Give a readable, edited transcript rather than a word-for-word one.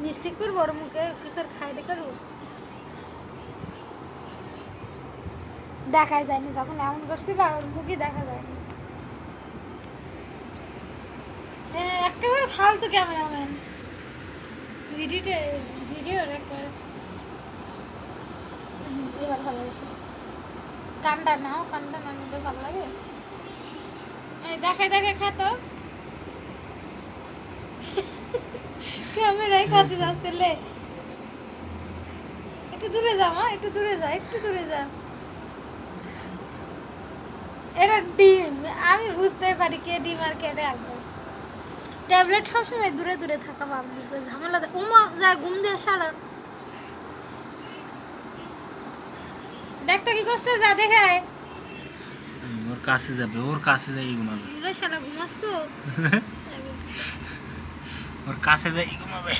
মিষ্টি করে বড় মুখে কি করে খাই দে করু দেখাই যায়নি যখন এমন করছিল ওর মুখই দেখা যায়নি একেবারে ফালতু ক্যামেরাম্যান ভিডিও রেকর্ড এবার ভালো হয়েছে কান্ডা নাও কান্ডা না নিলে ভালো লাগে এই দেখাই দেখে খাতো ক্যামেরায় খাতে যাচ্ছিলে একটু দূরে যা মা একটু দূরে যা একটু দূরে যা এটা ডিম আমি বুঝতে পারি কে ডিম আর কেটে আনবো ট্যাবলেট সবসময় দূরে দূরে থাকা বাবু ঝামেলা উমা যা ঘুম দিয়ে সারা ডাক্তার কি করছে যা দেখে আয় ওর কাছে যাবে ওর কাছে যাই ঘুমাবে শালা ঘুমাচ্ছো ওর কাছে যাই ঘুমাবে